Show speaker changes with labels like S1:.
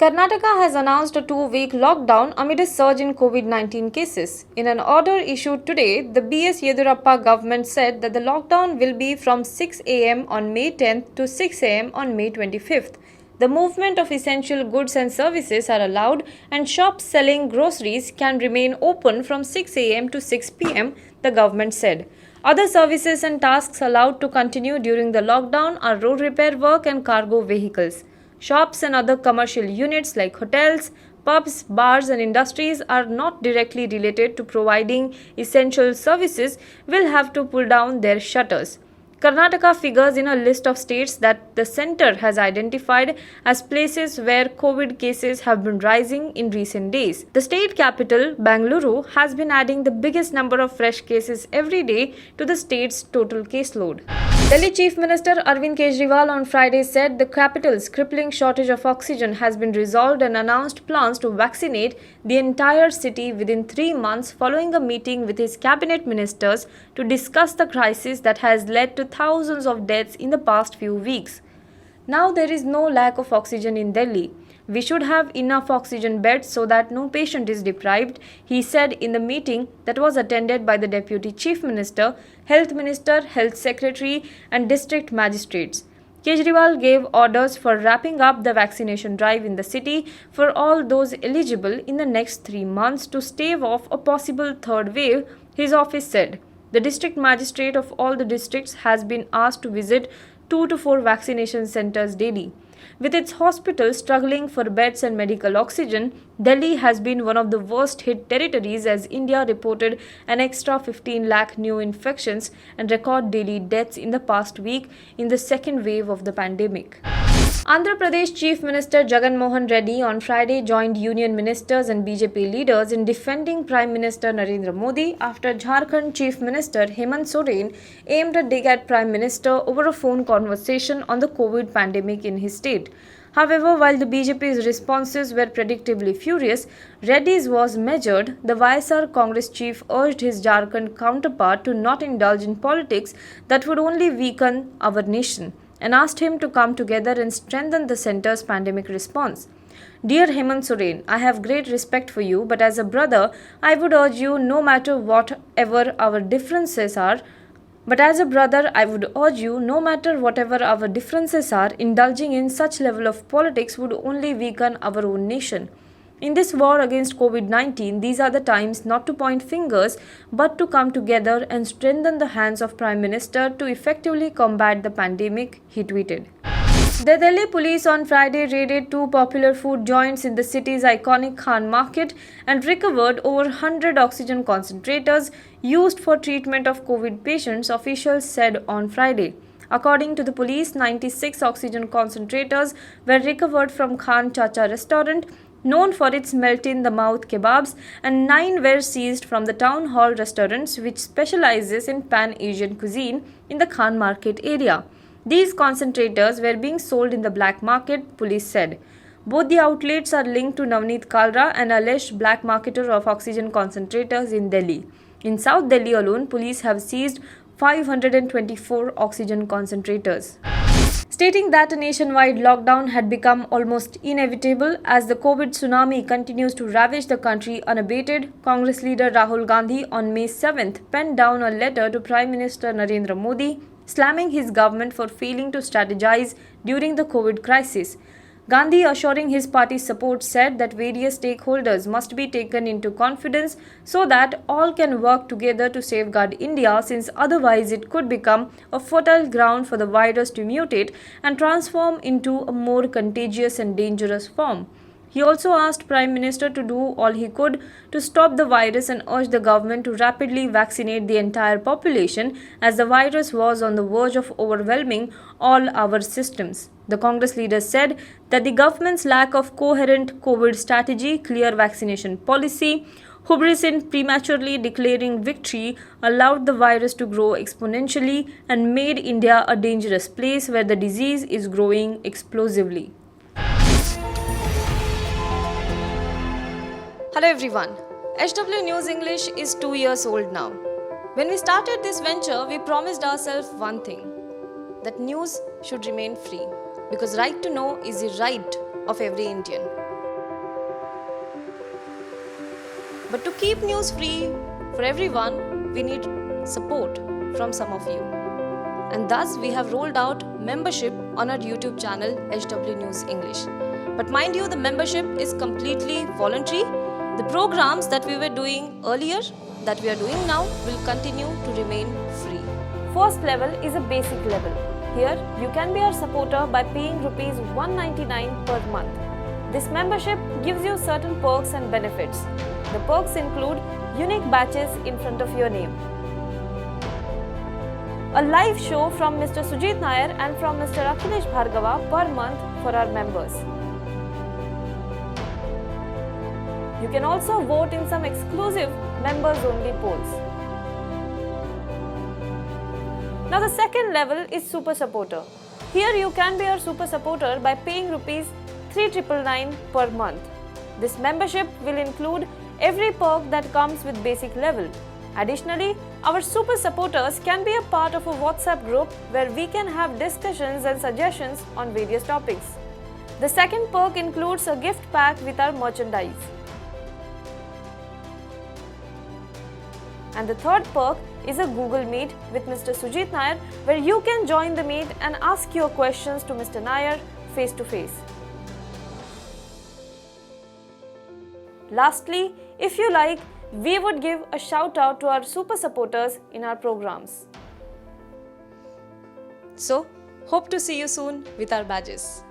S1: Karnataka has announced a 2-week lockdown amid a surge in COVID-19 cases. In an order issued today, the B.S. Yedurappa government said that the lockdown will be from 6 a.m. on May 10th to 6 a.m. on May 25th. The movement of essential goods and services are allowed, and shops selling groceries can remain open from 6 a.m. to 6 p.m., the government said. Other services and tasks allowed to continue during the lockdown are road repair work and cargo vehicles. Shops and other commercial units like hotels, pubs, bars and industries are not directly related to providing essential services will have to pull down their shutters. Karnataka figures in a list of states that the centre has identified as places where COVID cases have been rising in recent days. The state capital, Bangalore, has been adding the biggest number of fresh cases every day to the state's total caseload. Delhi Chief Minister Arvind Kejriwal on Friday said the capital's crippling shortage of oxygen has been resolved and announced plans to vaccinate the entire city within 3 months following a meeting with his cabinet ministers to discuss the crisis that has led to thousands of deaths in the past few weeks. Now there is no lack of oxygen in Delhi. We should have enough oxygen beds so that no patient is deprived, he said in the meeting that was attended by the Deputy Chief Minister, Health Minister, Health Secretary and District Magistrates. Kejriwal gave orders for wrapping up the vaccination drive in the city for all those eligible in the next 3 months to stave off a possible third wave, his office said. The district magistrate of all the districts has been asked to visit 2 to 4 vaccination centers daily. With its hospitals struggling for beds and medical oxygen, Delhi has been one of the worst hit territories as India reported an extra 15 lakh new infections and record daily deaths in the past week in the second wave of the pandemic. Andhra Pradesh Chief Minister Jagan Mohan Reddy on Friday joined union ministers and BJP leaders in defending Prime Minister Narendra Modi after Jharkhand Chief Minister Hemant Soren aimed a dig at Prime Minister over a phone conversation on the COVID pandemic in his state. However, while the BJP's responses were predictably furious, Reddy's was measured. The YSR Congress chief urged his Jharkhand counterpart to not indulge in politics that would only weaken our nation, and asked him to come together and strengthen the centre's pandemic response. Dear Hemant Soren, I have great respect for you, but as a brother, I would urge you no matter whatever our differences are, indulging in such level of politics would only weaken our own nation. In this war against COVID-19, these are the times not to point fingers, but to come together and strengthen the hands of Prime Minister to effectively combat the pandemic, he tweeted. The Delhi police on Friday raided 2 popular food joints in the city's iconic Khan market and recovered over 100 oxygen concentrators used for treatment of COVID patients, officials said on Friday. According to the police, 96 oxygen concentrators were recovered from Khan Chacha restaurant, known for its melt-in-the-mouth kebabs, and 9 were seized from the Town Hall restaurants, which specializes in Pan-Asian cuisine in the Khan market area. These concentrators were being sold in the black market, police said. Both the outlets are linked to Navneet Kalra, an alleged black marketer of oxygen concentrators in Delhi. In South Delhi alone, police have seized 524 oxygen concentrators. Stating that a nationwide lockdown had become almost inevitable as the COVID tsunami continues to ravage the country unabated, Congress leader Rahul Gandhi on May 7th penned down a letter to Prime Minister Narendra Modi, slamming his government for failing to strategize during the COVID crisis. Gandhi, assuring his party's support, said that various stakeholders must be taken into confidence so that all can work together to safeguard India, since otherwise it could become a fertile ground for the virus to mutate and transform into a more contagious and dangerous form. He also asked Prime Minister to do all he could to stop the virus and urged the government to rapidly vaccinate the entire population as the virus was on the verge of overwhelming all our systems. The Congress leader said that the government's lack of coherent COVID strategy, clear vaccination policy, hubris in prematurely declaring victory allowed the virus to grow exponentially and made India a dangerous place where the disease is growing explosively. Hello everyone. HW News English is 2 years old now. When we started this venture, we promised ourselves one thing, that news should remain free, because right to know is the right of every Indian. But to keep news free for everyone, we need support from some of you. And thus, we have rolled out membership on our YouTube channel HW News English. But mind you, the membership is completely voluntary. The programs that we were doing earlier, that we are doing now, will continue to remain free. First level is a basic level. Here, you can be our supporter by paying rupees 199 per month. This membership gives you certain perks and benefits. The perks include unique badges in front of your name, a live show from Mr. Sujit Nair and from Mr. Akhilesh Bhargava per month for our members. You can also vote in some exclusive members-only polls. Now the second level is Super Supporter. Here you can be our Super Supporter by paying rupees 3,999 per month. This membership will include every perk that comes with basic level. Additionally, our Super Supporters can be a part of a WhatsApp group where we can have discussions and suggestions on various topics. The second perk includes a gift pack with our merchandise. And the third perk is a Google Meet with Mr. Sujit Nair, where you can join the meet and ask your questions to Mr. Nair face to face. Lastly, if you like, we would give a shout out to our super supporters in our programs. So, hope to see you soon with our badges.